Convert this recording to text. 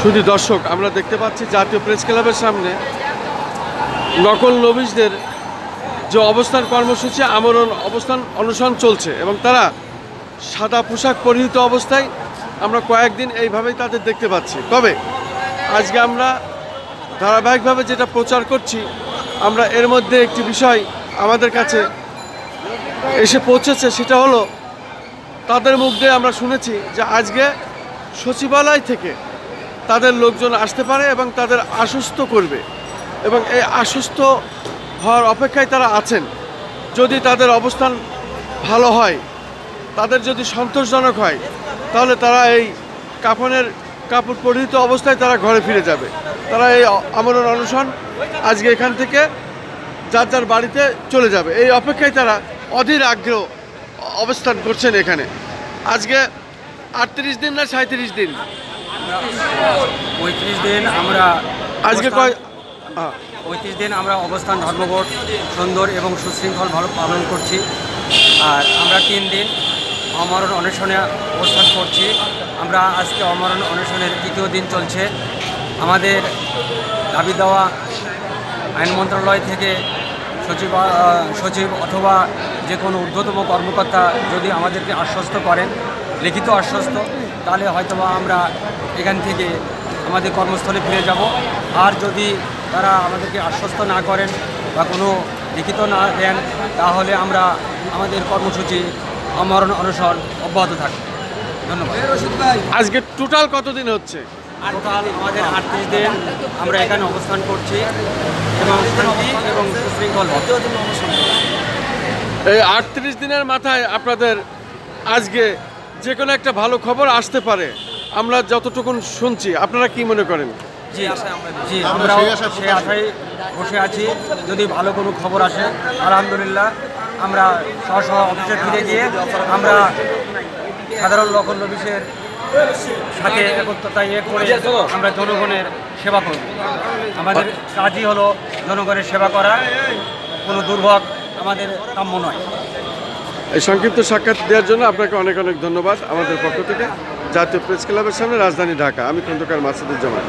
শুধু দর্শক, আমরা দেখতে পাচ্ছি জাতীয় প্রেস ক্লাবের সামনে নকল নবীশদের যে অবস্থান কর্মসূচি আমরণ অবস্থান অনশন চলছে এবং তারা সাদা পোশাক পরিহিত অবস্থায় আমরা কয়েকদিন এইভাবেই তাদের দেখতে পাচ্ছি। তবে আজকে আমরা ধারাবাহিকভাবে যেটা প্রচার করছি, আমরা এর মধ্যে একটি বিষয় আমাদের কাছে এসে পৌঁছেছে, সেটা হলো তাদের মুখ দিয়ে আমরা শুনেছি যে আজকে সচিবালয় থেকে তাদের লোকজন আসতে পারে এবং তাদের আশ্বস্ত করবে এবং এই আশ্বস্ত হওয়ার অপেক্ষায় তারা আছেন। যদি তাদের অবস্থান ভালো হয়, তাদের যদি সন্তোষজনক হয়, তাহলে তারা এই কাপড় পরিহিত অবস্থায় তারা ঘরে ফিরে যাবে। তারা এই আমরণ অনশন আজকে এখান থেকে যার যার বাড়িতে চলে যাবে, এই অপেক্ষায় তারা অধীর আগ্রহ অবস্থান করছেন এখানে। আজকে 38 দিন না 37 দিন? 35 দিন আমরা আজকে 35 দিন আমরা অবস্থান ধর্মঘট সুন্দর এবং সুশৃঙ্খল ভালো পালন করছি। আর আমরা 3 দিন অমরণ অনশনে অবস্থান করছি। আমরা আজকে অমরণ অনশনের 3য় দিন চলছে। আমাদের দাবি দেওয়া আইন মন্ত্রণালয় থেকে সচিব অথবা যে কোনো ঊর্ধ্বতম কর্মকর্তা যদি আমাদেরকে আশ্বস্ত করেন, লিখিত আশ্বস্ত, তাহলে হয়তোবা আমরা এখান থেকে আমাদের কর্মস্থলে ফিরে যাব। আর যদি তারা আমাদেরকে আশ্বস্ত না করেন বা কোনো লিখিত না দেন, তাহলে আমরা আমাদের কর্মসূচি আমরণ অনশন অব্যাহত থাকবে। ধন্যবাদ। আজকে টোটাল কতদিন হচ্ছে? টোটাল আমাদের 38 দিন আমরা এখানে অবস্থান করছি এবং শান্তি এবং সুশৃঙ্খল। এই 38 দিনের মাথায় আপনাদের আজকে যে কোনো একটা ভালো খবর আসতে পারে, আমরা যতটুকু শুনছি। আপনারা কি মনে করেন? জি আমরা সেই আশায় বসে আছি। যদি ভালো কোনো খবর আসে, আলহামদুলিল্লাহ আমরা সহ অফিসে ফিরে গিয়ে আমরা সাধারণ নকল নবীশের সাথে একত্রতা করে আমরা জনগণের সেবা করব। আমাদের কাজই হলো জনগণের সেবা করা, কোনো দুর্ভোগ আমাদের কাম্য নয়। এই সংক্ষিপ্ত সাক্ষাৎ দেওয়ার জন্য আপনাকে অনেক অনেক ধন্যবাদ আমাদের পক্ষ থেকে। জাতীয় প্রেস ক্লাবের সামনে, রাজধানী ঢাকা। আমি খন্দকার মাসুদুজ্জামান।